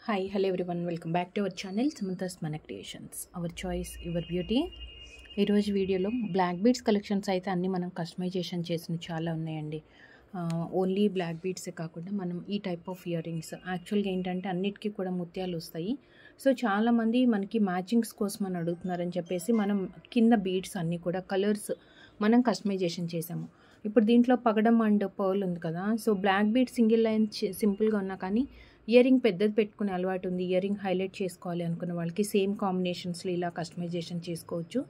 Hi, hello everyone. Welcome back to our channel Samantha's Mana Creations. Our choice, your beauty. ఈరోజు వీడియోలో black beads collections అయితే అన్నీ మనం customization చేసినవి చాలా ఉన్నాయండి. ఓన్లీ బ్లాక్ బీడ్సే కాకుండా మనం ఈ టైప్ ఆఫ్ ఇయర్ రింగ్స్ యాక్చువల్గా ఏంటంటే అన్నిటికీ కూడా ముత్యాలు వస్తాయి. సో చాలామంది మనకి మ్యాచింగ్స్ కోసం అని అడుగుతున్నారని చెప్పేసి మనం కింద బీడ్స్ అన్నీ కూడా కలర్స్ మనం కస్టమైజేషన్ చేసాము. ఇప్పుడు దీంట్లో పగడం అండ్ పర్ల్ ఉంది కదా. So black bead single line సింపుల్గా ఉన్నా కానీ ఇయర్ రింగ్ పెద్దది పెట్టుకునే అలవాటు ఉంది, ఇయర్ రింగ్ హైలైట్ చేసుకోవాలి అనుకున్న వాళ్ళకి సేమ్ కాంబినేషన్స్లో ఇలా కస్టమైజేషన్ చేసుకోవచ్చు.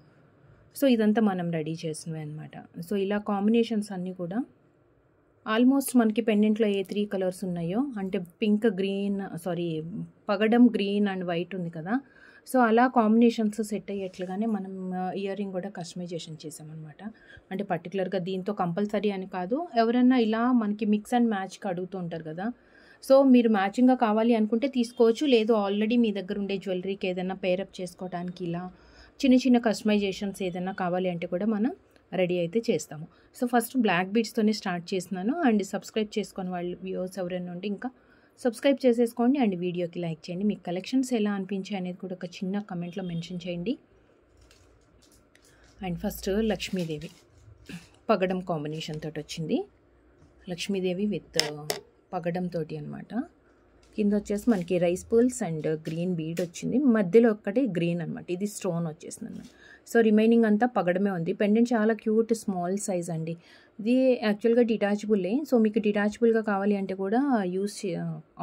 సో ఇదంతా మనం రెడీ చేసినవి అనమాట. సో ఇలా కాంబినేషన్స్ అన్నీ కూడా ఆల్మోస్ట్ మనకి పెండెంట్లో ఏ 3 కలర్స్ ఉన్నాయో, అంటే పింక్ గ్రీన్ పగడం గ్రీన్ అండ్ వైట్ ఉంది కదా. సో అలా కాంబినేషన్స్ సెట్ అయ్యేట్లుగానే మనం ఇయర్ రింగ్ కూడా కస్టమైజేషన్ చేసామన్నమాట. అంటే పర్టికులర్గా దీంతో కంపల్సరీ అని కాదు, ఎవరైనా ఇలా మనకి మిక్స్ అండ్ మ్యాచ్కి అడుగుతూ ఉంటారు కదా. సో మీరు మ్యాచింగ్గా కావాలి అనుకుంటే తీసుకోవచ్చు, లేదు ఆల్రెడీ మీ దగ్గర ఉండే జ్యువెలరీకి ఏదైనా పేరప్ చేసుకోవడానికి ఇలా చిన్న చిన్న కస్టమైజేషన్స్ ఏదైనా కావాలి అంటే కూడా మనం రెడీ అయితే చేస్తాము. సో ఫస్ట్ బ్లాక్ బీడ్స్తోనే స్టార్ట్ చేస్తున్నాను. అండ్ సబ్స్క్రైబ్ చేసుకొని వాళ్ళు వ్యూవర్స్ ఎవరైనా ఉంటే ఇంకా సబ్స్క్రైబ్ చేసేసుకోండి. అండ్ వీడియోకి లైక్ చేయండి. మీకు కలెక్షన్స్ ఎలా అనిపించాయి అనేది కూడా ఒక చిన్న కమెంట్లో మెన్షన్ చేయండి. అండ్ ఫస్ట్ లక్ష్మీదేవి పగడం కాంబినేషన్ తోటి వచ్చింది. లక్ష్మీదేవి విత్ పగడం తోటి అనమాట. కింద వచ్చేసి మనకి rice pearls and green bead వచ్చింది, మధ్యలో ఒక్కటి గ్రీన్ అనమాట. ఇది స్టోన్ వచ్చేసింది అనమాట. సో రిమైనింగ్ అంతా పగడమే ఉంది. పెండెంట్ చాలా క్యూట్ స్మాల్ సైజ్ అండి. ఇది యాక్చువల్గా డిటాచబుల్లే. సో మీకు డిటాచబుల్గా కావాలి అంటే కూడా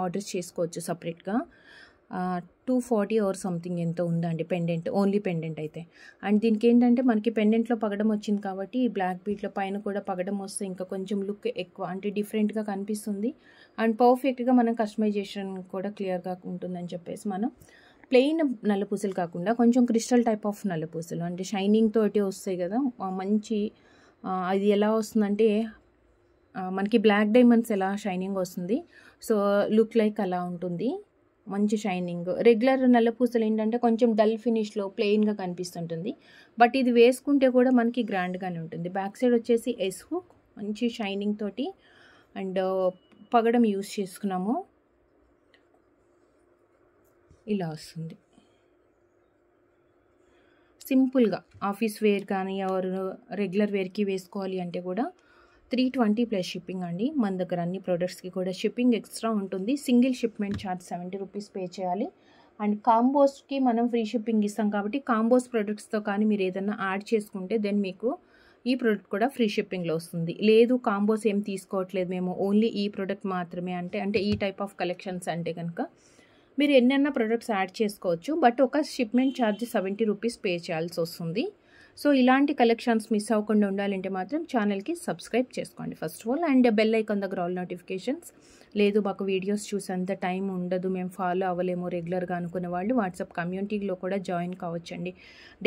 ఆర్డర్స్ చేసుకోవచ్చు సపరేట్గా. 240 ఆర్ సంథింగ్ ఎంతో ఉందండి పెండెంట్, ఓన్లీ పెండెంట్ అయితే. అండ్ దీనికి ఏంటంటే మనకి పెండెంట్లో పగడం వచ్చింది కాబట్టి బ్లాక్ బీట్లో పైన కూడా పగడం వస్తే ఇంకా కొంచెం లుక్ ఎక్కువ అంటే డిఫరెంట్గా కనిపిస్తుంది. అండ్ పర్ఫెక్ట్గా మనం కస్టమైజేషన్ కూడా క్లియర్గా ఉంటుందని చెప్పేసి మనం ప్లెయిన్ నల్లపూసలు కాకుండా కొంచెం క్రిస్టల్ టైప్ ఆఫ్ నల్లపూసలు అంటే షైనింగ్ తోటి వస్తాయి కదా మంచి. అది ఎలా వస్తుందంటే మనకి బ్లాక్ డైమండ్స్ ఎలా షైనింగ్ వస్తుంది, సో లుక్ లైక్ అలా ఉంటుంది, మంచి షైనింగ్. రెగ్యులర్ నల్లపూసలు ఏంటంటే కొంచెం డల్ ఫినిష్లో ప్లెయిన్గా కనిపిస్తుంటుంది, బట్ ఇది వేసుకుంటే కూడా మనకి గ్రాండ్గానే ఉంటుంది. బ్యాక్ సైడ్ వచ్చేసి ఎస్ హుక్ మంచి షైనింగ్ తోటి అండ్ పగడం యూస్ చేసుకున్నాము. ఇలా వస్తుంది సింపుల్గా ఆఫీస్ వేర్ కానీ ఎవరు రెగ్యులర్ వేర్కి వేసుకోవాలి అంటే కూడా 320 ప్లస్ షిప్పింగ్ అండి. మన దగ్గర అన్ని ప్రోడక్ట్స్కి కూడా షిప్పింగ్ ఎక్స్ట్రా ఉంటుంది. Single shipment charge 70 rupees pay చేయాలి. అండ్ కాంబోస్కి మనం ఫ్రీ షిప్పింగ్ ఇస్తాం కాబట్టి కాంబోస్ ప్రోడక్ట్స్తో కానీ మీరు ఏదైనా యాడ్ చేసుకుంటే దెన్ మీకు ఈ ప్రోడక్ట్ కూడా ఫ్రీ షిప్పింగ్లో వస్తుంది. లేదు కాంబోస్ ఏం తీసుకోవట్లేదు మేము ఓన్లీ ఈ ప్రోడక్ట్ మాత్రమే అంటే ఈ టైప్ ఆఫ్ కలెక్షన్స్ అంటే కనుక మీరు ఎన్నైనా ప్రోడక్ట్స్ యాడ్ చేసుకోవచ్చు, బట్ ఒక షిప్మెంట్ ఛార్జ్ 70 రూపీస్ పే చేయాల్సి వస్తుంది. సో ఇలాంటి కలెక్షన్స్ మిస్ అవ్వకుండా ఉండాలంటే మాత్రం ఛానల్కి సబ్స్క్రైబ్ చేసుకోండి first of all. And bell icon దగ్గర ఆల్ నోటిఫికేషన్స్. లేదు మాకు వీడియోస్ చూసేంత టైం ఉండదు, మేము ఫాలో అవ్వలేము రెగ్యులర్గా అనుకునే వాళ్ళు వాట్సాప్ కమ్యూనిటీలో కూడా జాయిన్ కావచ్చండి.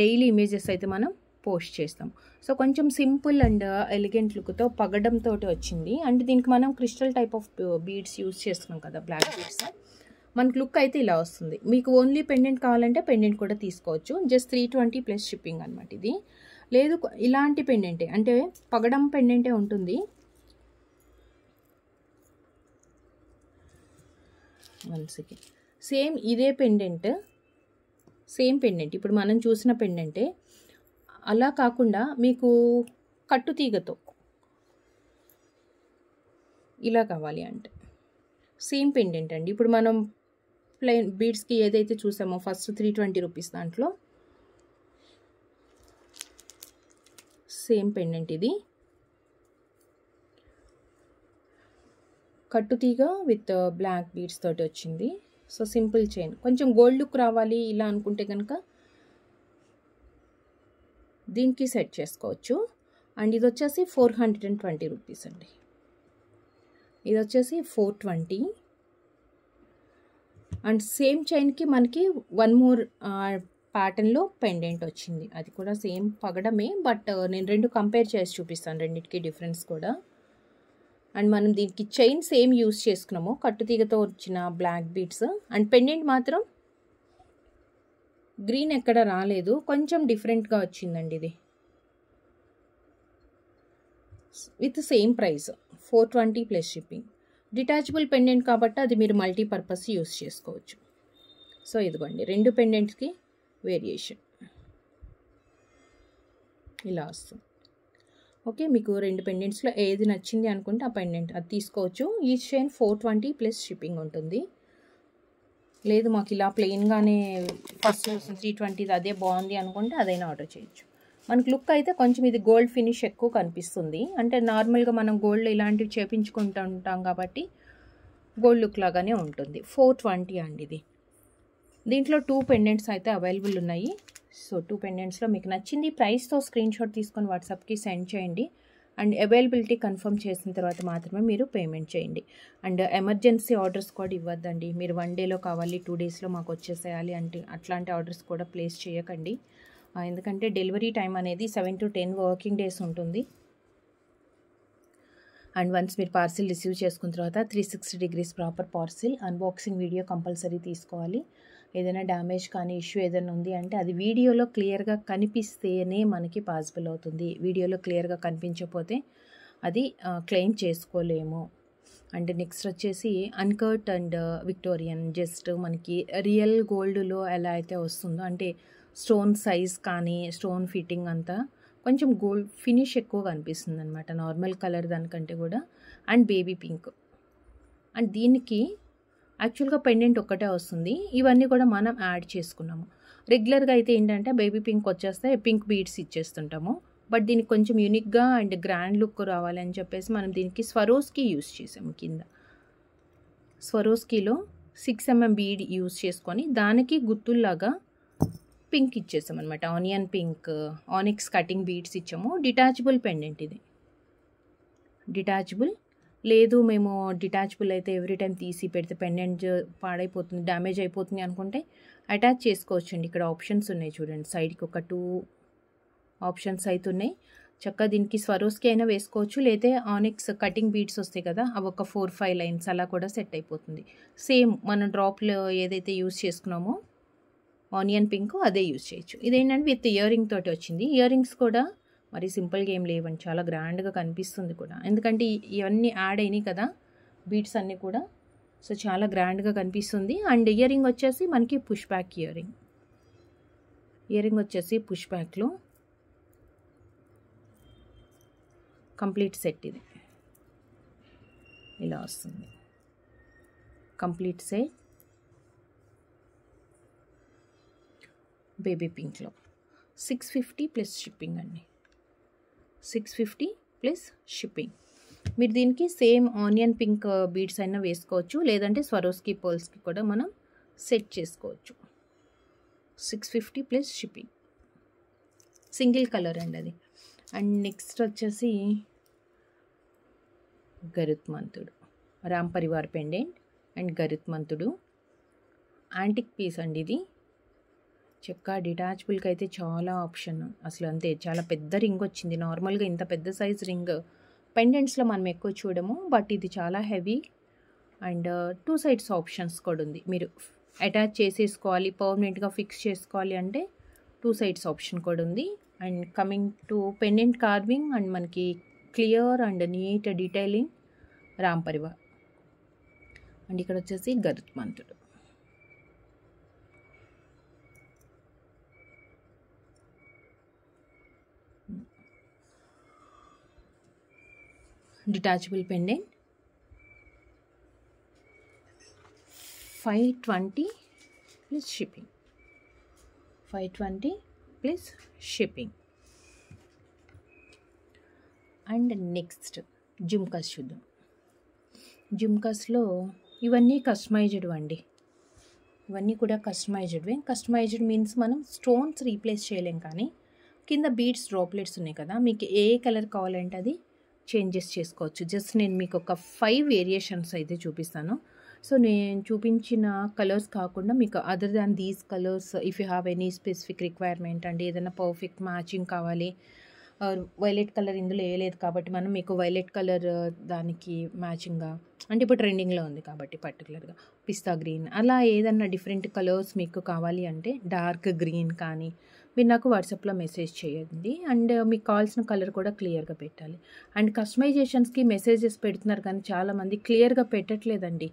డైలీ ఇమేజెస్ అయితే మనం పోస్ట్ చేస్తాం. సో కొంచెం సింపుల్ అండ్ ఎలిగెంట్ లుక్తో పగడంతో వచ్చింది. అండ్ దీనికి మనం crystal type of beads use చేస్తున్నాం కదా, బ్లాక్ బీడ్స్. మనకు లుక్ అయితే ఇలా వస్తుంది. మీకు ఓన్లీ పెండెంట్ కావాలంటే పెండెంట్ కూడా తీసుకోవచ్చు. జస్ట్ 320 ప్లస్ షిప్పింగ్ అనమాట ఇది. లేదు ఇలాంటి పెండెంటే అంటే పగడం పెండెంటే ఉంటుంది. One second. సేమ్ ఇదే పెండెంట్, సేమ్ పెండెంట్ ఇప్పుడు మనం చూసిన పెండెంటే. అలా కాకుండా మీకు కట్టుతీగతో ఇలా కావాలి అంటే సేమ్ పెండెంట్ అండి. ఇప్పుడు మనం ప్లెయిన్ బీడ్స్కి ఏదైతే చూసామో ఫస్ట్ 320 రూపీస్ దాంట్లో సేమ్ పెండెంట్ ఇది. కట్టుతీగ విత్ బ్లాక్ బీడ్స్ తోటి వచ్చింది. సో సింపుల్ చైన్, కొంచెం గోల్డ్ లుక్ రావాలి ఇలా అనుకుంటే కనుక దీనికి సెట్ చేసుకోవచ్చు. అండ్ ఇది వచ్చేసి 420 రూపీస్ అండి. ఇది వచ్చేసి 420. అండ్ సేమ్ చైన్కి మనకి వన్ మోర్ ప్యాటర్న్లో పెండెంట్ వచ్చింది, అది కూడా సేమ్ పగడమే, బట్ నేను రెండు కంపేర్ చేసి చూపిస్తాను రెండింటికి డిఫరెన్స్ కూడా. అండ్ మనం దీనికి చైన్ సేమ్ యూస్ చేసుకున్నాము, కట్టుతీగతో వచ్చిన బ్లాక్ బీడ్స్. అండ్ పెండెంట్ మాత్రం గ్రీన్ ఎక్కడ రాలేదు, కొంచెం డిఫరెంట్గా వచ్చిందండి ఇది. With same price 420 plus shipping. Detachable pendant కాబట్టి అది మీరు మల్టీపర్పస్ యూస్ చేసుకోవచ్చు. సో ఇదిగోండి 2 పెండెంట్స్కి వేరియేషన్ ఇలా వస్తుంది. ఓకే, మీకు 2 పెండెంట్స్లో ఏది నచ్చింది అనుకుంటే ఆ పెండెంట్ అది తీసుకోవచ్చు. ఈచ్ చైన్ 420 ప్లస్ షిప్పింగ్ ఉంటుంది. లేదు మాకు ఇలా ప్లెయిన్గానే ఫస్ట్ 320 అదే బాగుంది అనుకుంటే అదైనా ఆర్డర్ చేయొచ్చు. మనకు లుక్ అయితే కొంచెం ఇది గోల్డ్ ఫినిష్ ఎక్కువ కనిపిస్తుంది. అంటే నార్మల్గా మనం గోల్డ్ ఇలాంటివి చేపించుకుంటూ ఉంటాం కాబట్టి గోల్డ్ లుక్ లాగానే ఉంటుంది. 420 అండి ఇది. దీంట్లో 2 పెండెంట్స్ అయితే అవైలబుల్ ఉన్నాయి. సో 2 పెండెంట్స్లో మీకు నచ్చింది ప్రైస్తో స్క్రీన్ షాట్ తీసుకొని వాట్సాప్కి సెండ్ చేయండి. అండ్ అవైలబిలిటీ కన్ఫర్మ్ చేసిన తర్వాత మాత్రమే మీరు పేమెంట్ చేయండి. అండ్ ఎమర్జెన్సీ ఆర్డర్స్ కూడా ఇవ్వద్దండి. మీరు 1 డేలో కావాలి 2 డేస్లో మాకు వచ్చేసేయాలి అంటే అట్లాంటి ఆర్డర్స్ కూడా ప్లేస్ చేయకండి. ఎందుకంటే డెలివరీ టైం అనేది 7 to 10 వర్కింగ్ డేస్ ఉంటుంది. అండ్ వన్స్ మీరు పార్సిల్ రిసీవ్ చేసుకున్న తర్వాత 360 degrees proper parcel unboxing video compulsory తీసుకోవాలి. ఏదైనా డ్యామేజ్ కానీ ఇష్యూ ఏదైనా ఉంది అంటే అది వీడియోలో క్లియర్గా కనిపిస్తేనే మనకి పాసిబుల్ అవుతుంది. వీడియోలో క్లియర్గా కనిపించకపోతే అది క్లెయిమ్ చేసుకోలేము. అండ్ నెక్స్ట్ వచ్చేసి అన్కట్ అండ్ విక్టోరియన్ జస్ట్ మనకి రియల్ గోల్డ్లో ఎలా అయితే వస్తుందో అంటే స్టోన్ సైజ్ కానీ స్టోన్ ఫిట్టింగ్ అంతా కొంచెం గోల్డ్ ఫినిష్ ఎక్కువగా అనిపిస్తుంది అనమాట నార్మల్ కలర్ దానికంటే కూడా. And baby pink. అండ్ దీనికి యాక్చువల్గా పెండెంట్ ఒక్కటే వస్తుంది. ఇవన్నీ కూడా మనం యాడ్ చేసుకున్నాము. రెగ్యులర్గా అయితే ఏంటంటే బేబీ పింక్ వచ్చేస్తే పింక్ బీడ్స్ ఇచ్చేస్తుంటాము. బట్ దీనికి కొంచెం యూనిక్గా అండ్ గ్రాండ్ లుక్ రావాలని చెప్పేసి మనం దీనికి స్వరోస్కీ యూస్ చేసాము. కింద స్వరోస్కీలో 6 mm బీడ్ యూస్ చేసుకొని దానికి గుత్తుల్లాగా పింక్ ఇచ్చేసాం అనమాట. Onion pink onyx cutting beads ఇచ్చాము. డిటాచబుల్ పెండెంట్ ఇది. డిటాచబుల్ లేదు మేము డిటాచబుల్ అయితే ఎవ్రీ టైం తీసి పెడితే పెండెంట్ పాడైపోతుంది డ్యామేజ్ అయిపోతుంది అనుకుంటే అటాచ్ చేసుకోవచ్చండి. ఇక్కడ ఆప్షన్స్ ఉన్నాయి చూడండి. సైడ్కి ఒక 2 ఆప్షన్స్ అయితే ఉన్నాయి. చక్కగా దీనికి స్వరోస్కి అయినా వేసుకోవచ్చు. లేతే ఆనిక్స్ కటింగ్ బీడ్స్ వస్తాయి కదా అవి ఒక 4-5 లైన్స్ అలా కూడా సెట్ అయిపోతుంది. సేమ్ మనం డ్రాప్లో ఏదైతే యూస్ చేసుకున్నామో ఆనియన్ పింక్ అదే యూజ్ చేయొచ్చు. ఇదేంటంటే విత్ ఇయర్ రింగ్ తోటి వచ్చింది. ఇయర్ రింగ్స్ కూడా మరి సింపుల్గా ఏం లేవండి, చాలా గ్రాండ్గా కనిపిస్తుంది కూడా. ఎందుకంటే ఇవన్నీ యాడ్ అయినాయి కదా బీడ్స్ అన్నీ కూడా. సో చాలా గ్రాండ్గా కనిపిస్తుంది. అండ్ ఇయర్ రింగ్ వచ్చేసి మనకి push back earring. Earring వచ్చేసి పుష్ బ్యాక్లో కంప్లీట్ సెట్ ఇది ఇలా వస్తుంది. కంప్లీట్ సెట్ బేబీ పింక్లో 650 ప్లస్ షిప్పింగ్ అండి. 650 ప్లస్ షిప్పింగ్. మీరు దీనికి సేమ్ ఆనియన్ పింక్ బీడ్స్ అయినా వేసుకోవచ్చు. లేదంటే స్వరోస్కీ పర్ల్స్కి కూడా మనం సెట్ చేసుకోవచ్చు. 650 ప్లస్ షిప్పింగ్. సింగిల్ కలర్ అండి అది. అండ్ నెక్స్ట్ వచ్చేసి గరుత్మంతుడు రామ్ పరివార్ పెండెంట్ అండ్ గరుత్మంతుడు యాంటిక్ పీస్ అండి ఇది. చెక్క డిటాచబుల్కి అయితే చాలా ఆప్షన్ అసలు అంతే. చాలా పెద్ద రింగ్ వచ్చింది. నార్మల్గా ఇంత పెద్ద సైజ్ రింగ్ పెండెంట్స్లో మనం ఎక్కువ చూడము. బట్ ఇది చాలా హెవీ అండ్ 2 సైడ్స్ ఆప్షన్స్ కూడా ఉంది. మీరు అటాచ్ చేసేసుకోవాలి పర్మనెంట్గా ఫిక్స్ చేసుకోవాలి అంటే 2 సైడ్స్ ఆప్షన్ కూడా ఉంది. And coming to pendant carving and మనకి clear and neat detailing Ram Parivar. And ఇక్కడ వచ్చేసి గరుత్మంతుడు. Detachable pendant 520 plus shipping. 520 plus shipping. And next jhumkas చూద్దాం. జుమ్కాస్లో ఇవన్నీ కస్టమైజ్డ్ అండి. ఇవన్నీ కూడా కస్టమైజ్డ్వే. కస్టమైజ్డ్ మీన్స్ మనం స్టోన్స్ రీప్లేస్ చేయలేం, కానీ కింద బీడ్స్ డ్రాప్లెట్స్ ఉన్నాయి కదా, మీకు ఏ కలర్ కావాలంటే అది చేంజెస్ చేసుకోవచ్చు. జస్ట్ నేను మీకు ఒక 5 వేరియేషన్స్ అయితే చూపిస్తాను. సో నేను చూపించిన కలర్స్ కాకుండా మీకు other than these colours if you have any specific requirement అంటే ఏదైనా పర్ఫెక్ట్ మ్యాచింగ్ కావాలి. వైలెట్ కలర్ ఇందులో వేయలేదు కాబట్టి మనం మీకు వైలెట్ కలర్ దానికి మ్యాచింగ్గా అంటే ఇప్పుడు ట్రెండింగ్లో ఉంది కాబట్టి పర్టికులర్గా పిస్తా గ్రీన్ అలా ఏదన్నా డిఫరెంట్ కలర్స్ మీకు కావాలి అంటే డార్క్ గ్రీన్ కానీ మీరు నాకు వాట్సాప్లో మెసేజ్ చేయండి. అండ్ మీకు కావాల్సిన కలర్ కూడా క్లియర్గా పెట్టాలి. అండ్ కస్టమైజేషన్స్కి మెసేజెస్ పెడుతున్నారు కానీ చాలామంది క్లియర్గా పెట్టట్లేదండి.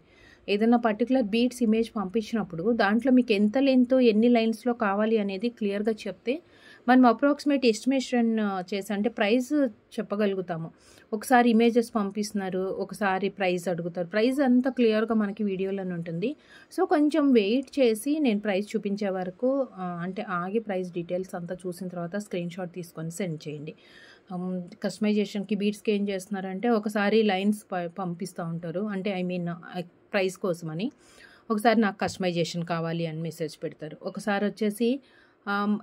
ఏదైనా పర్టికులర్ బీడ్స్ ఇమేజ్ పంపించినప్పుడు దాంట్లో మీకు ఎంత లెంత్ ఎన్ని లైన్స్లో కావాలి అనేది క్లియర్గా చెప్తే మనం అప్రాక్సిమేట్ ఎస్టిమేషన్ చేసి అంటే ప్రైస్ చెప్పగలుగుతాము. ఒకసారి ఇమేజెస్ పంపిస్తున్నారు, ఒకసారి ప్రైస్ అడుగుతారు. ప్రైస్ అంతా క్లియర్గా మనకి వీడియోలోనే ఉంటుంది. సో కొంచెం వెయిట్ చేసి నేను ప్రైస్ చూపించే వరకు అంటే ఆగి ప్రైస్ డీటెయిల్స్ అంతా చూసిన తర్వాత స్క్రీన్ షాట్ తీసుకొని సెండ్ చేయండి. కస్టమైజేషన్కి బీడ్స్కి ఏం చేస్తున్నారంటే ఒకసారి లైన్స్ పంపిస్తూ ఉంటారు, అంటే ఐ మీన్ ప్రైస్ కోసమని. ఒకసారి నాకు కస్టమైజేషన్ కావాలి అని మెసేజ్ పెడతారు. ఒకసారి వచ్చేసి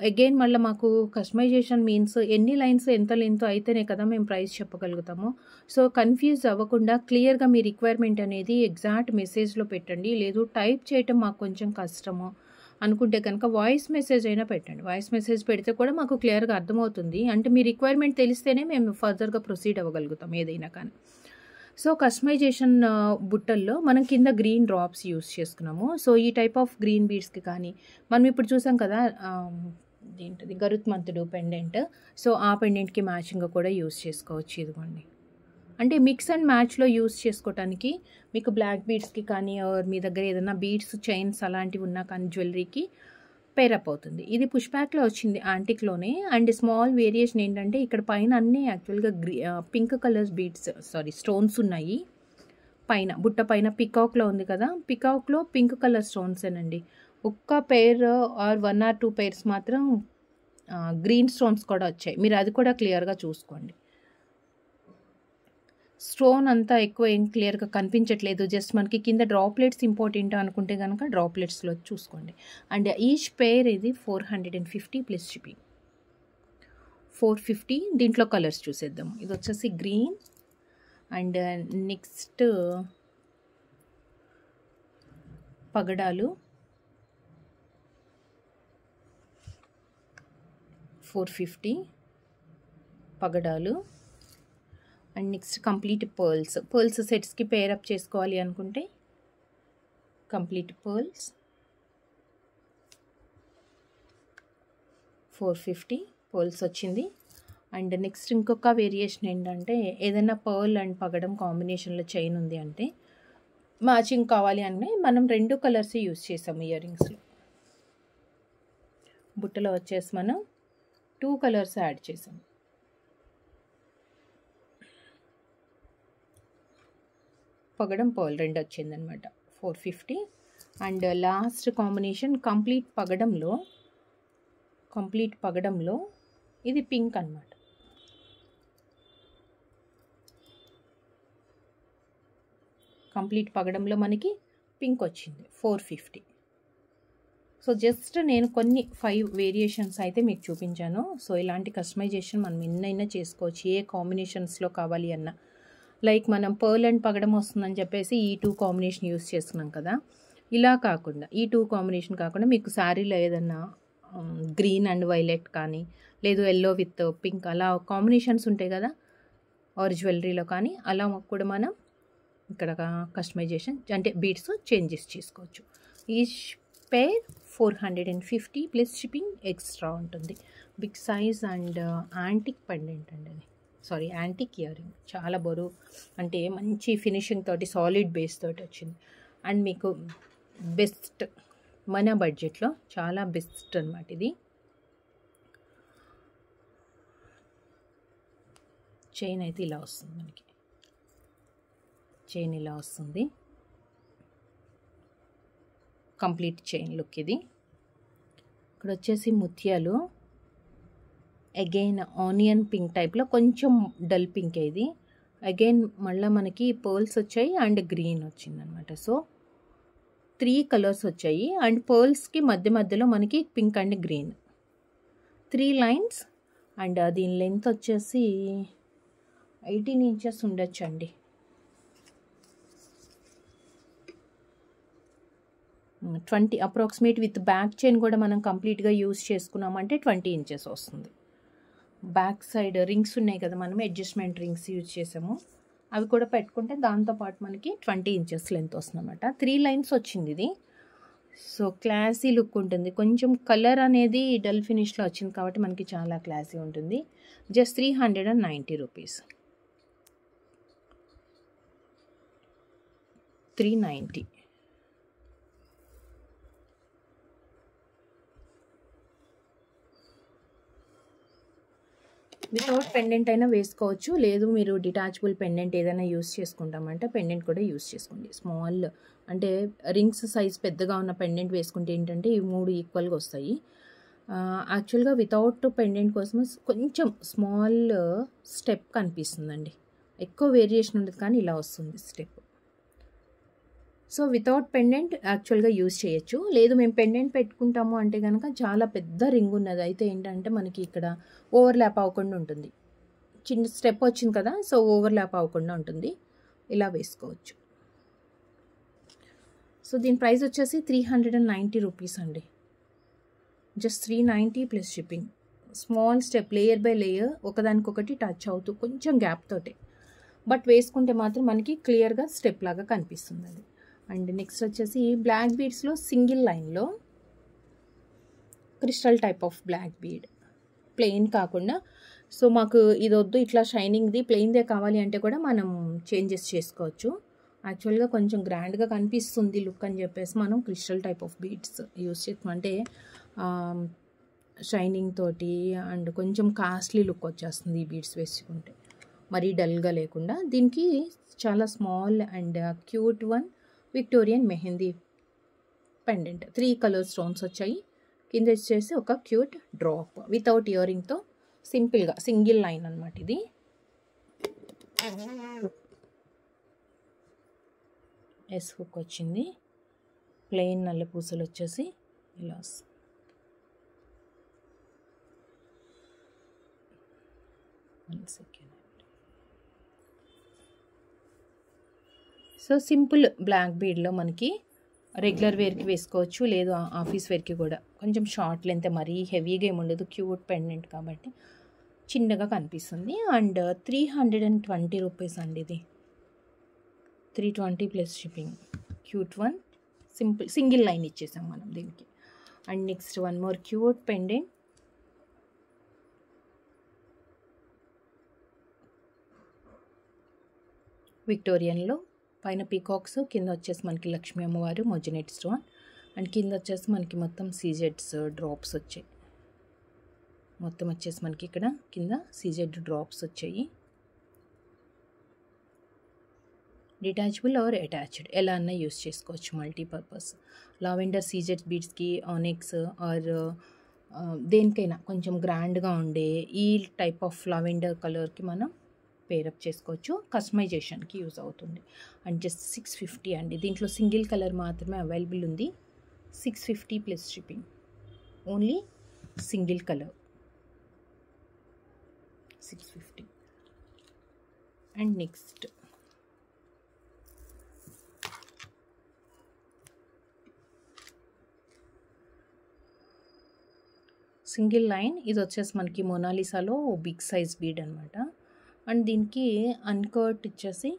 అగైన్ మళ్ళీ మాకు కస్టమైజేషన్ మీన్స్ ఎన్ని లైన్స్ ఎంత లెంత్ అయితేనే కదా మేము ప్రైస్ చెప్పగలుగుతాము. సో కన్ఫ్యూజ్ అవ్వకుండా క్లియర్గా మీ రిక్వైర్మెంట్ అనేది ఎగ్జాక్ట్ మెసేజ్లో పెట్టండి. లేదు టైప్ చేయటం మాకు కొంచెం కష్టము అనుకుంటే కనుక వాయిస్ మెసేజ్ అయినా పెట్టండి. వాయిస్ మెసేజ్ పెడితే కూడా మాకు క్లియర్గా అర్థమవుతుంది. అంటే మీ రిక్వైర్మెంట్ తెలిస్తేనే మేము ఫర్దర్గా ప్రొసీడ్ అవ్వగలుగుతాం ఏదైనా కానీ. సో కస్టమైజేషన్ బుట్టల్లో మనం కింద గ్రీన్ డ్రాప్స్ యూస్ చేసుకున్నాము. సో ఈ టైప్ ఆఫ్ గ్రీన్ బీడ్స్కి కానీ మనం ఇప్పుడు చూసాం కదా ఏంటది గరుత్మంతుడు పెండెంట్. సో ఆ పెండెంట్కి మ్యాచింగ్గా కూడా యూస్ చేసుకోవచ్చు. ఇదిగోండి, అంటే మిక్స్ అండ్ మ్యాచ్లో యూస్ చేసుకోవటానికి మీకు బ్లాక్ బీడ్స్కి కానీ మీ దగ్గర ఏదైనా బీడ్స్ చైన్స్ అలాంటివి ఉన్నా కానీ జ్యువెలరీకి పేరప్ అవుతుంది. ఇది పుష్ బ్యాక్లో వచ్చింది యాంటిక్లోనే. అండ్ స్మాల్ వేరియేషన్ ఏంటంటే ఇక్కడ పైన అన్నీ యాక్చువల్గా పింక్ కలర్స్ బీడ్స్ స్టోన్స్ ఉన్నాయి. పైన బుట్ట పైన పికాక్లో ఉంది కదా, పికాక్లో పింక్ కలర్ స్టోన్సేనండి. ఒక్క పేర్ ఆర్ 1 or 2 pairs మాత్రం గ్రీన్ స్టోన్స్ కూడా వచ్చాయి. మీరు అది కూడా క్లియర్గా చూసుకోండి. స్టోన్ అంతా ఎక్కువ ఏం క్లియర్గా కనిపించట్లేదు, జస్ట్ మనకి కింద డ్రాప్లెట్స్ ఇంపార్టెంట్ అనుకుంటే కనుక డ్రాప్లెట్స్లో చూసుకోండి. అండ్ ఈచ్ పేర్ ఇది 450 ప్లస్ షిప్పింగ్. 450. దీంట్లో కలర్స్ చూసేద్దాం. ఇది వచ్చేసి గ్రీన్ అండ్ నెక్స్ట్ పగడాలు 450 పగడాలు. అండ్ నెక్స్ట్ కంప్లీట్ పర్ల్స్ సెట్స్కి పేరప్ చేసుకోవాలి అనుకుంటే కంప్లీట్ పర్ల్స్ 450 పర్ల్స్ వచ్చింది. అండ్ నెక్స్ట్ ఇంకొక వేరియేషన్ ఏంటంటే ఏదైనా పర్ల్ అండ్ పగడం కాంబినేషన్లో చైన్ ఉంది అంటే మ్యాచింగ్ కావాలి అంటే మనం 2 కలర్స్ యూస్ చేసాము ఇయర్ రింగ్స్లో. బుట్టలో వచ్చేసి మనం 2 కలర్స్ యాడ్ చేసాము. పగడం పర్ల్ 2 వచ్చిందనమాట 450. అండ్ లాస్ట్ కాంబినేషన్ కంప్లీట్ పగడంలో ఇది పింక్ అనమాట. కంప్లీట్ పగడంలో మనకి పింక్ వచ్చింది 450. సో జస్ట్ నేను కొన్ని 5 వేరియేషన్స్ అయితే మీకు చూపించాను. సో ఇలాంటి కస్టమైజేషన్ మనం ఎన్నైనా చేసుకోవచ్చు, ఏ కాంబినేషన్స్లో కావాలి అన్నా. లైక్ మనం పర్ల్ అండ్ పగడం వస్తుందని చెప్పేసి ఈ 2 కాంబినేషన్ యూస్ చేసుకున్నాం కదా, ఇలా కాకుండా ఈ 2 కాంబినేషన్ కాకుండా మీకు శారీలో ఏదన్నా గ్రీన్ అండ్ వైలెట్ కానీ లేదు ఎల్లో విత్ పింక్ అలా కాంబినేషన్స్ ఉంటాయి కదా ఆర్ జ్యువెలరీలో కానీ, అలా కూడా మనం ఇక్కడ కస్టమైజేషన్ అంటే బీడ్స్ చేంజెస్ చేసుకోవచ్చు. Each pair 450 plus shipping extra ఉంటుంది. Big size and antique pendant అండి అది, సారీ యాంటిక్ ఇయర్ రింగ్. చాలా బరువు అంటే మంచి ఫినిషింగ్ తోటి సాలిడ్ బేస్ తోటి వచ్చింది. అండ్ మీకు బెస్ట్ మన బడ్జెట్లో చాలా బెస్ట్ అనమాట ఇది. చైన్ అయితే ఇలా వస్తుంది మనకి, చైన్ ఇలా వస్తుంది. కంప్లీట్ చైన్ లుక్ ఇది. ఇక్కడ వచ్చేసి ముత్యాలు అగైన్ ఆనియన్ పింక్ టైప్లో కొంచెం డల్ పింక్ ఇది. అగైన్ మళ్ళీ మనకి పర్ల్స్ వచ్చాయి అండ్ గ్రీన్ వచ్చిందనమాట. సో 3 కలర్స్ వచ్చాయి అండ్ పర్ల్స్కి మధ్యలో మనకి pink and green 3 lines. And దీని లెంత్ వచ్చేసి 18 inches ఉండొచ్చు అండి. అప్రాక్సిమేట్ విత్ బ్యాక్ చైన్ కూడా మనం కంప్లీట్గా యూస్ చేసుకున్నామంటే 20 inches వస్తుంది. బ్యాక్ సైడ్ రింగ్స్ ఉన్నాయి కదా, మనం అడ్జస్ట్మెంట్ రింగ్స్ యూజ్ చేసాము, అవి కూడా పెట్టుకుంటే దాంతోపాటు మనకి 20 inches లెంత్ వస్తుంది అనమాట. 3 lines వచ్చింది ఇది. సో క్లాసీ లుక్ ఉంటుంది. కొంచెం కలర్ అనేది డల్ ఫినిష్లో వచ్చింది కాబట్టి మనకి చాలా క్లాసీ ఉంటుంది. Just 390 rupees. 390 వితౌట్ పెండెంట్ అయినా వేసుకోవచ్చు, లేదు మీరు డిటాచబుల్ పెండెంట్ ఏదైనా యూస్ చేసుకుంటామంటే పెండెంట్ కూడా యూస్ చేసుకోండి. స్మాల్ అంటే రింగ్స్ సైజ్ పెద్దగా ఉన్న పెండెంట్ వేసుకుంటే ఏంటంటే ఈ 3 ఈక్వల్గా వస్తాయి. యాక్చువల్గా వితౌట్ పెండెంట్ కోసం కొంచెం స్మాల్ స్టెప్ కనిపిస్తుందండి, ఎక్కువ వేరియేషన్ ఉండదు కానీ ఇలా వస్తుంది స్టెప్. సో వితౌట్ పెండెంట్ యాక్చువల్గా యూజ్ చేయొచ్చు, లేదు మేము పెండెంట్ పెట్టుకుంటాము అంటే కనుక చాలా పెద్ద రింగ్ ఉన్నది అయితే ఏంటంటే మనకి ఇక్కడ ఓవర్లాప్ అవ్వకుండా ఉంటుంది. చిన్న స్టెప్ వచ్చింది కదా, సో ఓవర్లాప్ అవ్వకుండా ఉంటుంది, ఇలా వేసుకోవచ్చు. సో దీని ప్రైస్ వచ్చేసి 390 రూపీస్ అండి. Just 390 plus shipping. Small step, layer by layer ఒకదానికొకటి టచ్ అవుతూ కొంచెం గ్యాప్ తోటే, బట్ వేసుకుంటే మాత్రం మనకి క్లియర్గా స్టెప్ లాగా కనిపిస్తుంది అది. అండ్ నెక్స్ట్ వచ్చేసి బ్లాక్ బీడ్స్లో సింగిల్ లైన్లో crystal type of black bead, plain కాకుండా. సో మాకు ఇది వద్దు, ఇట్లా షైనింగ్ది ప్లెయిన్దే కావాలి అంటే కూడా మనం చేంజెస్ చేసుకోవచ్చు. యాక్చువల్గా కొంచెం గ్రాండ్గా కనిపిస్తుంది లుక్ అని చెప్పేసి మనం crystal type of beads use చేస్తాం, అంటే షైనింగ్ తోటి అండ్ కొంచెం కాస్ట్లీ లుక్ వచ్చేస్తుంది ఈ బీడ్స్ వేసుకుంటే, మరీ డల్గా లేకుండా. దీనికి చాలా small and cute one Victorian mehndi pendant, 3 colour stones వచ్చాయి. కింద వచ్చేసి ఒక క్యూట్ డ్రాప్ వితౌట్ ఇయరింగ్తో సింపుల్గా సింగిల్ లైన్ అనమాట. ఇది ఎస్ హుక్ వచ్చింది, ప్లెయిన్ నల్ల పూసలు వచ్చేసి ఇలా వస్తుంది. సో సింపుల్ బ్లాక్ బీడ్లో మనకి రెగ్యులర్ వేర్కి వేసుకోవచ్చు, లేదు ఆఫీస్ వేర్కి కూడా. కొంచెం షార్ట్ లెంత్, మరీ హెవీగా ఏముండదు, క్యూట్ పెండెంట్ కాబట్టి చిన్నగా కనిపిస్తుంది. అండ్ 320 రూపీస్ అండి ఇది. 320 plus shipping. Cute one single line ఇచ్చేసాం మనం దీనికి. And next one more cute pendant, విక్టోరియన్లో పైన పీకాక్స్, కింద వచ్చేసి మనకి లక్ష్మీ అమ్మవారు మొజినెట్ స్టోన్, అండ్ కింద వచ్చేసి మనకి మొత్తం సీజెడ్స్ డ్రాప్స్ వచ్చాయి. మొత్తం వచ్చేసి మనకి ఇక్కడ కింద సీజెడ్ డ్రాప్స్ వచ్చాయి. డిటాచబుల్ ఆర్ అటాచ్డ్ ఎలా అన్నా యూస్ చేసుకోవచ్చు, మల్టీపర్పస్. లావెండర్ సీజెడ్ బీడ్స్కి, ఆనిక్స్ ఆర్ దేనికైనా కొంచెం గ్రాండ్గా ఉండే ఈ టైప్ ఆఫ్ లావెండర్ కలర్కి మనం పేరప్ చేసుకోవచ్చు, కస్టమైజేషన్కి యూజ్ అవుతుంది. అండ్ జస్ట్ 650 అండి. దీంట్లో సింగిల్ కలర్ మాత్రమే అవైలబుల్ ఉంది. 650 plus shipping. Only single colour 650. And next single line, ఇది వచ్చేసి మనకి మొనాలిసాలో బిగ్ సైజ్ బీడ్ అనమాట. అండ్ దీనికి అన్కట్ ఇచ్చేసి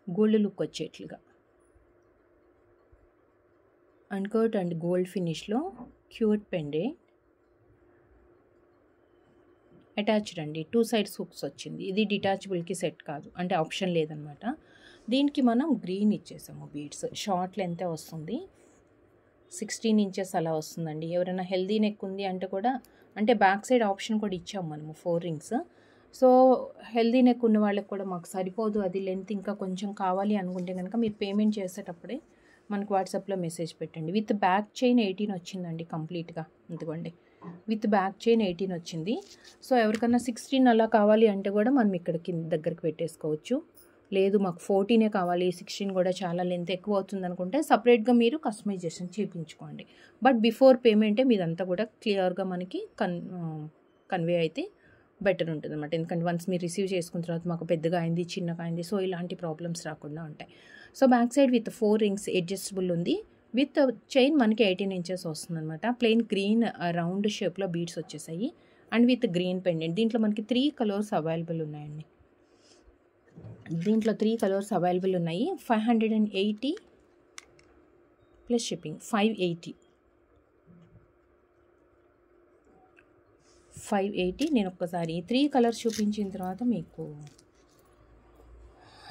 గోల్డ్ లుక్ వచ్చేట్లుగా అన్కట్ అండ్ గోల్డ్ ఫినిష్లో క్యూట్ పెండెంట్ అటాచ్డ్ అండి. 2 సైడ్స్ హుక్స్ వచ్చింది. ఇది డిటాచబుల్కి సెట్ కాదు, అంటే ఆప్షన్ లేదనమాట. దీనికి మనం గ్రీన్ ఇచ్చేసాము బీడ్స్. షార్ట్ లెంతే వస్తుంది, 16 ఇంచెస్ అలా వస్తుందండి. ఎవరైనా హెల్దీ నెక్ ఉంది అంటే కూడా, అంటే బ్యాక్ సైడ్ ఆప్షన్ కూడా ఇచ్చాము మనము 4 రింగ్స్. సో హెల్దీ నెక్ ఉన్న వాళ్ళకి కూడా మాకు సరిపోదు, అది లెంత్ ఇంకా కొంచెం కావాలి అనుకుంటే కనుక మీరు పేమెంట్ చేసేటప్పుడే మనకు వాట్సాప్లో మెసేజ్ పెట్టండి. విత్ బ్యాక్ చైన్ 18 వచ్చిందండి కంప్లీట్గా. ఎందుకండి విత్ బ్యాక్ చైన్ 18 వచ్చింది. సో ఎవరికన్నా 16 అలా కావాలి అంటే కూడా మనం ఇక్కడ కింద దగ్గరికి పెట్టేసుకోవచ్చు. లేదు మాకు 14 కావాలి, 16 కూడా చాలా లెంత్ ఎక్కువ అవుతుంది అనుకుంటే సపరేట్గా మీరు కస్టమైజేషన్ చేయించుకోండి. బట్ బిఫోర్ పేమెంటే మీదంతా కూడా క్లియర్గా మనకి కన్వే అయితే బెటర్ ఉంటుంది అనమాట. ఎందుకంటే వన్స్ మీరు రిసీవ్ చేసుకున్న తర్వాత మాకు పెద్దగా అయింది, చిన్నగా అయింది, సో ఇలాంటి ప్రాబ్లమ్స్ రాకుండా ఉంటాయి. So back side with 4 rings adjustable ఉంది. విత్ చైన్ మనకి 18 ఇంచెస్ వస్తుంది అనమాట. ప్లెయిన్ గ్రీన్ రౌండ్ షేప్లో బీడ్స్ వచ్చేసాయి అండ్ విత్ గ్రీన్ పెండెంట్. దీంట్లో మనకి 3 కలర్స్ అవైలబుల్ ఉన్నాయండి. దీంట్లో 3 కలర్స్ అవైలబుల్ ఉన్నాయి. 580 ప్లస్ షిప్పింగ్. 580. నేను ఒక్కసారి 3 కలర్స్ చూపించిన తర్వాత మీకు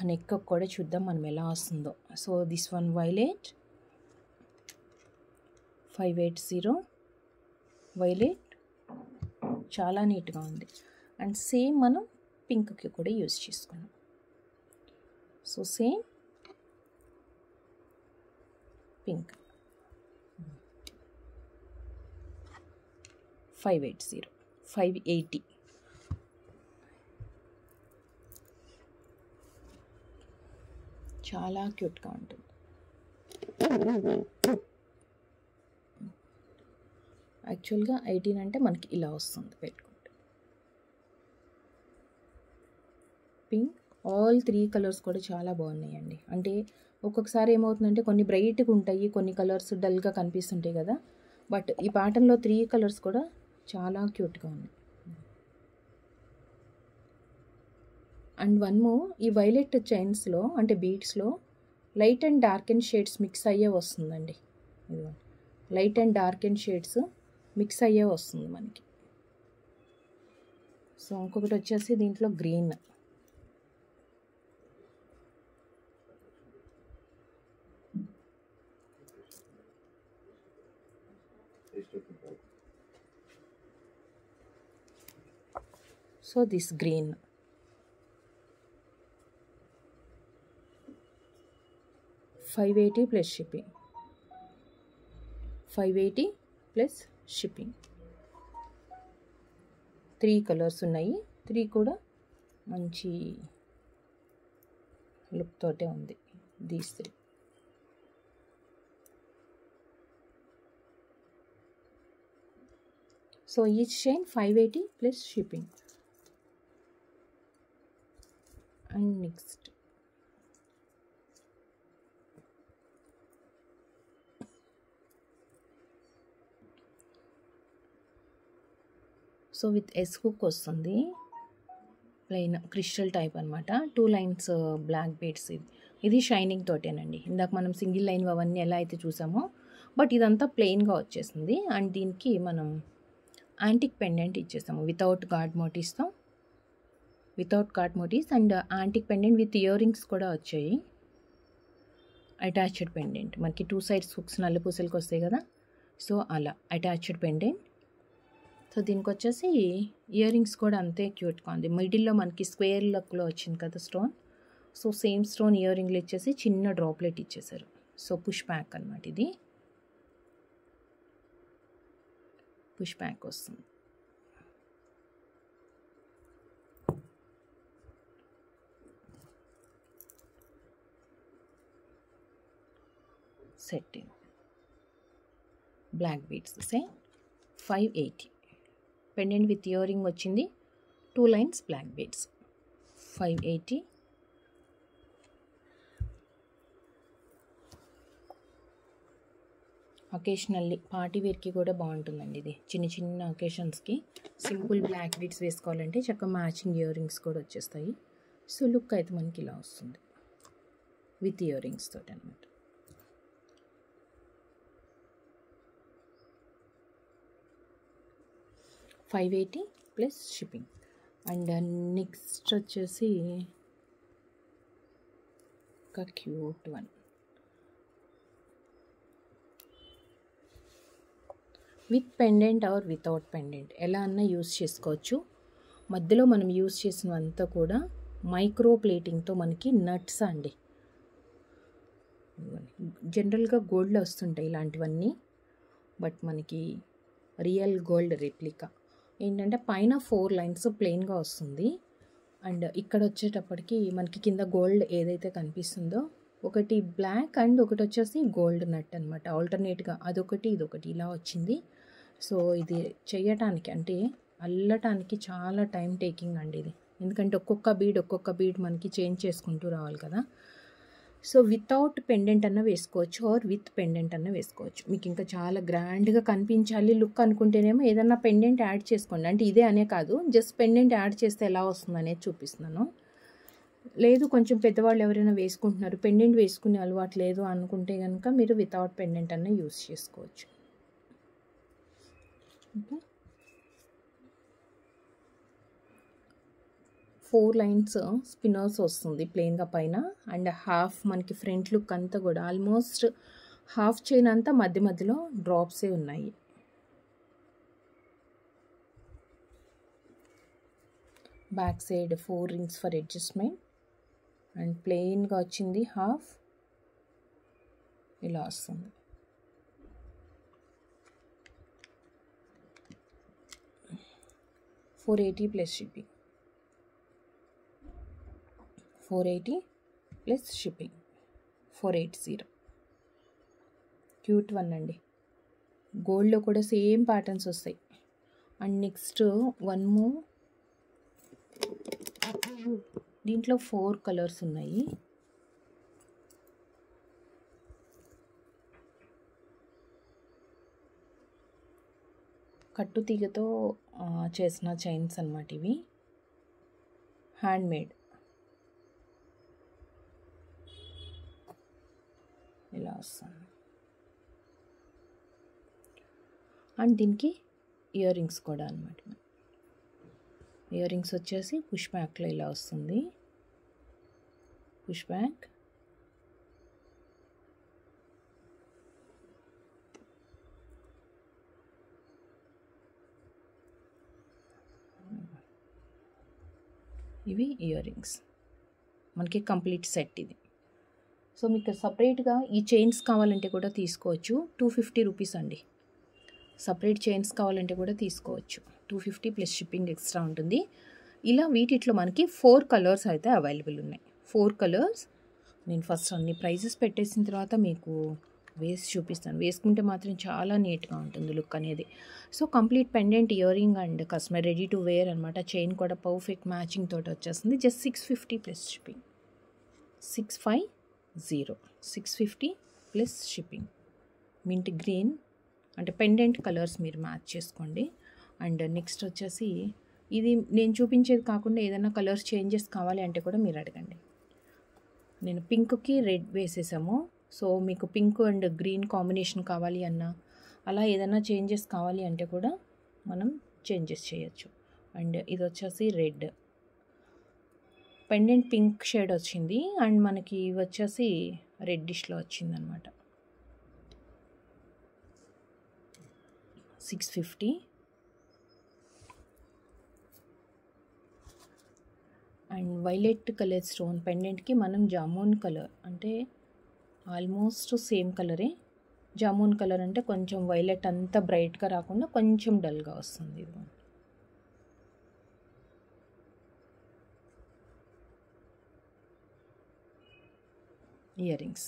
నెక్ కూడా చూద్దాం మనం ఎలా వస్తుందో. So this one violet 580 violet చాలా నీట్గా ఉంది. అండ్ సేమ్ మనం పింక్కి కూడా యూజ్ చేసుకున్నాం. సో సేమ్ పింక్ 580 చాలా క్యూట్గా ఉంటుంది. యాక్చువల్గా 18 అంటే మనకి ఇలా వస్తుంది పెట్టుకుంటే. పింక్ ఆల్ 3 కలర్స్ కూడా చాలా బాగున్నాయండి. అంటే ఒక్కొక్కసారి ఏమవుతుందంటే కొన్ని బ్రైట్గా ఉంటాయి, కొన్ని కలర్స్ డల్గా కనిపిస్తుంటాయి కదా. బట్ ఈ ప్యాటర్న్లో 3 కలర్స్ కూడా చాలా క్యూట్గా ఉన్నాయి. అండ్ వన్ మోర్, ఈ వైలెట్ చైన్స్లో అంటే బీడ్స్లో light and dark and shades mix అయ్యే వస్తుందండి. ఇదిగోండి, light and dark and shades mix అయ్యే వస్తుంది మనకి. సో ఇంకొకటి వచ్చేసి దీంట్లో green, so this green, $580 plus shipping. 580 plus shipping. 3 colours ఉన్నాయి, 3 కూడా మంచి లుక్ తోటే ఉంది. These 3. So each chain 580 plus shipping. And next so with S hook వస్తుంది, ప్లెయిన్ క్రిస్టల్ టైప్ అనమాట. 2 లైన్స్ బ్లాక్ బీడ్స్. ఇది షైనింగ్ తోటేనండి. ఇందాక మనం సింగిల్ లైన్ అవన్నీ ఎలా అయితే చూసామో, బట్ ఇదంతా ప్లెయిన్గా వచ్చేసింది. అండ్ దీనికి మనం యాంటిక్ పెండెంట్ ఇచ్చేసాము వితౌట్ గార్డ్ మోటివ్స్తో, without guard motifs. And antique pendant with earrings కూడా వచ్చాయి. అటాచ్డ్ పెండెంట్ మనకి 2 సైడ్స్ హుక్స్ నల్ల పూసలకి వస్తాయి కదా, సో అలా అటాచ్డ్ పెండెంట్. సో దీనికి వచ్చేసి ఇయర్ రింగ్స్ కూడా అంతే క్యూట్గా ఉంది. మిడిల్లో మనకి స్క్వేర్ లుక్లో వచ్చింది కదా స్టోన్. సో సేమ్ స్టోన్ ఇయర్ రింగ్లు ఇచ్చేసి చిన్న డ్రాప్లెట్ ఇచ్చేసారు. సో పుష్ బ్యాక్ అనమాట, ఇది పుష్ బ్యాక్ వస్తుంది. Setting black beads same 580. Pendant with earring వచ్చింది, 2 lines black beads 580. Occasionally party wear కూడా బాగుంటుందండి ఇది. చిన్న చిన్న అకేషన్స్కి సింపుల్ బ్లాక్ బీడ్స్ వేసుకోవాలంటే చక్కగా మ్యాచింగ్ ఇయర్ రింగ్స్ కూడా వచ్చేస్తాయి. సో లుక్ అయితే మనకి ఇలా వస్తుంది విత్ ఇయర్ రింగ్స్ తోటి అనమాట. $580 ప్లస్ షిప్పింగ్. అండ్ నెక్స్ట్ వచ్చేసి ఒక cute one with pendant or without pendant ఎలా అన్నా యూస్ చేసుకోవచ్చు. మధ్యలో మనం యూస్ చేసినంతా కూడా మైక్రో ప్లేటింగ్తో మనకి నట్స్ అండి. జనరల్గా గోల్డ్లో వస్తుంటాయి ఇలాంటివన్నీ, బట్ మనకి రియల్ గోల్డ్ రెప్లికా ఏంటంటే పైన 4 లైన్స్ ప్లెయిన్గా వస్తుంది. అండ్ ఇక్కడ వచ్చేటప్పటికి మనకి కింద గోల్డ్ ఏదైతే కనిపిస్తుందో ఒకటి బ్లాక్ అండ్ ఒకటి వచ్చేసి గోల్డ్ నట్ అనమాట. ఆల్టర్నేట్గా అదొకటి ఇదొకటి ఇలా వచ్చింది. సో ఇది చేయటానికి అంటే అల్లటానికి చాలా టైం టేకింగ్ అండి ఇది, ఎందుకంటే ఒక్కొక్క బీడ్ మనకి చేంజ్ చేసుకుంటూ రావాలి కదా. సో వితౌట్ పెండెంట్ అన్న వేసుకోవచ్చు ఆర్ విత్ పెండెంట్ అన్న వేసుకోవచ్చు. మీకు ఇంకా చాలా గ్రాండ్గా కనిపించాలి లుక్ అనుకుంటేనేమో ఏదన్నా పెండెంట్ యాడ్ చేసుకోండి. అంటే ఇదే అనే కాదు, జస్ట్ పెండెంట్ యాడ్ చేస్తే ఎలా వస్తుంది అనేది చూపిస్తున్నాను. లేదు కొంచెం పెద్దవాళ్ళు ఎవరైనా వేసుకుంటున్నారు, పెండెంట్ వేసుకునే అలవాటు లేదు అనుకుంటే కనుక మీరు వితౌట్ పెండెంట్ అన్న యూస్ చేసుకోవచ్చు. ఓకే, 4 లైన్స్ స్పిన్నర్స్ వస్తుంది ప్లెయిన్గా పైన. అండ్ హాఫ్ మనకి ఫ్రంట్ లుక్ అంతా కూడా ఆల్మోస్ట్ హాఫ్ చైన్ అంతా మధ్య మధ్యలో డ్రాప్సే ఉన్నాయి. Back side 4 rings for adjustment and ప్లెయిన్గా వచ్చింది హాఫ్ ఇలా వస్తుంది. $480 plus shipping. 480 plus shipping 480. Cute one అండి. గోల్డ్లో కూడా సేమ్ ప్యాటర్న్స్ వస్తాయి. అండ్ నెక్స్ట్ వన్ మోర్, దీంట్లో 4 కలర్స్ ఉన్నాయి. కట్టు తీగతో చేసిన చైన్స్ అన్నమాట ఇవి, హ్యాండ్ మేడ్. ఇలా వస్తుంది. అండ్ దీనికి ఇయర్ రింగ్స్ కూడా అన్నమాట. ఇయర్ రింగ్స్ వచ్చేసి పుష్ బ్యాక్లో ఇలా వస్తుంది. పుష్ బ్యాక్ ఇవి ఇయర్ రింగ్స్ మనకి కంప్లీట్ సెట్ ఇది. సో మీకు సపరేట్గా ఈ చైన్స్ కావాలంటే కూడా తీసుకోవచ్చు. 250 రూపీస్ అండి. సపరేట్ చైన్స్ కావాలంటే కూడా తీసుకోవచ్చు. 250 ప్లస్ షిప్పింగ్ ఎక్స్ట్రా ఉంటుంది. ఇలా వీటిలో మనకి 4 కలర్స్ అయితే అవైలబుల్ ఉన్నాయి. 4 కలర్స్. నేను ఫస్ట్ అన్ని ప్రైజెస్ పెట్టేసిన తర్వాత మీకు వేసి చూపిస్తాను. వేసుకుంటే మాత్రం చాలా నీట్గా ఉంటుంది లుక్ అనేది. So complete pendant, ear ring and customer ready to wear అనమాట. చైన్ కూడా పర్ఫెక్ట్ మ్యాచింగ్ తోటి వచ్చేస్తుంది. Just 650 plus shipping. 650 plus shipping. Mint green అంటే పెండెంట్ కలర్స్ మీరు మ్యాచ్ చేసుకోండి. అండ్ నెక్స్ట్ వచ్చేసి ఇది నేను చూపించేది కాకుండా ఏదైనా కలర్స్ చేంజెస్ కావాలి అంటే కూడా మీరు అడగండి. నేను పింక్కి రెడ్ వేసేసాము. సో మీకు పింక్ అండ్ గ్రీన్ కాంబినేషన్ కావాలి అన్నా, అలా ఏదైనా చేంజెస్ కావాలి అంటే కూడా మనం చేంజెస్ చేయొచ్చు. అండ్ ఇది వచ్చేసి రెడ్, పెండెంట్ పింక్ షేడ్ వచ్చింది. అండ్ మనకి ఇవి వచ్చేసి రెడ్డిష్లో వచ్చిందనమాట. 650. అండ్ వైలెట్ కలర్ స్టోన్ పెండెంట్కి మనం జామున్ కలర్ అంటే ఆల్మోస్ట్ సేమ్ కలరే. జామున్ కలర్ అంటే కొంచెం వైలెట్ అంతా బ్రైట్గా రాకుండా కొంచెం డల్గా వస్తుంది. ఇది ear rings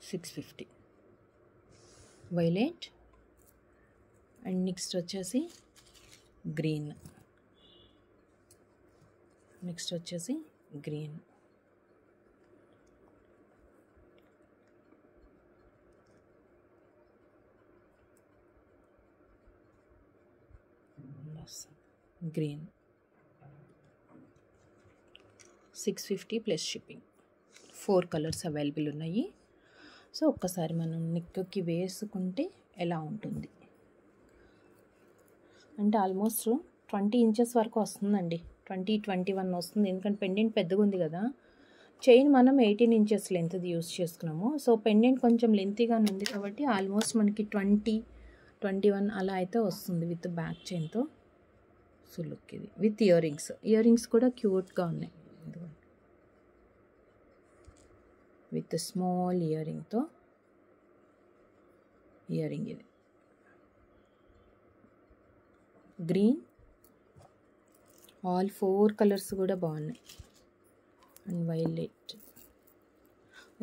650 violet. And next వచ్చేసి గ్రీన్. నెక్స్ట్ వచ్చేసి green. Green 650 plus shipping. 4 colours available ఉన్నాయి. సో ఒక్కసారి మనం నెక్కి వేసుకుంటే ఎలా ఉంటుంది అంటే ఆల్మోస్ట్ 20 ఇంచెస్ వరకు వస్తుందండి. 20-21 వస్తుంది. ఎందుకంటే పెండెంట్ పెద్దగా ఉంది కదా. చైన్ మనం 18 ఇంచెస్ లెంత్ది యూస్ చేసుకున్నాము. సో పెండెంట్ కొంచెం లెంతీగానే ఉంది కాబట్టి ఆల్మోస్ట్ మనకి 20-21 అలా అయితే వస్తుంది విత్ బ్యాక్ చైన్తో. సో లుక్ ఇది with earrings. Earrings కూడా క్యూట్గా ఉన్నాయి. విత్ స్మాల్ ఇయర్ రింగ్తో ఇయర్ రింగ్ ఇది గ్రీన్. ఆల్ 4 కలర్స్ కూడా బాగున్నాయి. అండ్ వైలెట్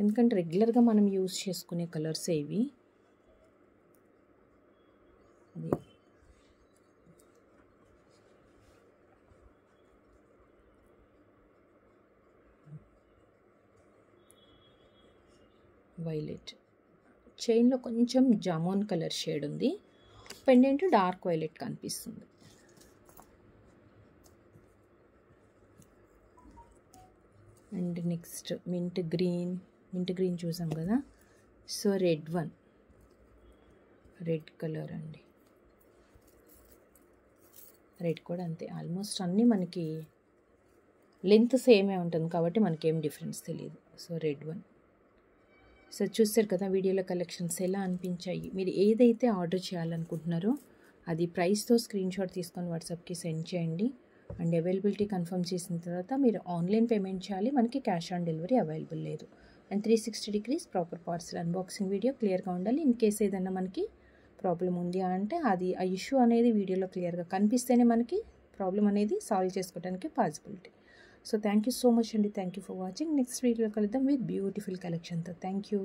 ఎందుకంటే రెగ్యులర్గా మనం యూస్ చేసుకునే కలర్స్ ఇవి. వైలెట్ చైన్లో కొంచెం జామున్ కలర్ షేడ్ ఉంది. పెండెంట్ డార్క్ వైలెట్ కనిపిస్తుంది. అండ్ నెక్స్ట్ మింట్ గ్రీన్ చూసాం కదా. So red one, red colour అండి. రెడ్ కూడా అంతే. ఆల్మోస్ట్ అన్నీ మనకి లెంత్ సేమే ఉంటుంది కాబట్టి మనకేం డిఫరెన్స్ తెలియదు. So red one. సో చూస్తారు కదా వీడియోలో కలెక్షన్స్ ఎలా అనిపించాయి. మీరు ఏదైతే ఆర్డర్ చేయాలనుకుంటున్నారో అది ప్రైస్తో స్క్రీన్ షాట్ తీసుకొని వాట్సాప్కి సెండ్ చేయండి. అండ్ అవైలబిలిటీ కన్ఫర్మ్ చేసిన తర్వాత మీరు ఆన్లైన్ పేమెంట్ చేయాలి, మనకి క్యాష్ ఆన్ డెలివరీ అవైలబుల్ లేదు. And 360 degrees proper parcel unboxing video క్లియర్గా ఉండాలి. ఇన్ కేస్ ఏదైనా మనకి ప్రాబ్లం ఉంది అంటే అది ఆ ఇష్యూ అనేది వీడియోలో క్లియర్గా కనిపిస్తేనే మనకి ప్రాబ్లం అనేది సాల్వ్ చేసుకోవడానికి possibility. So thank you so much అండి. Thank you for watching. Next వీడియోలో కలుద్దాం విత్ బ్యూటిఫుల్ కలెక్షన్తో. Thank you.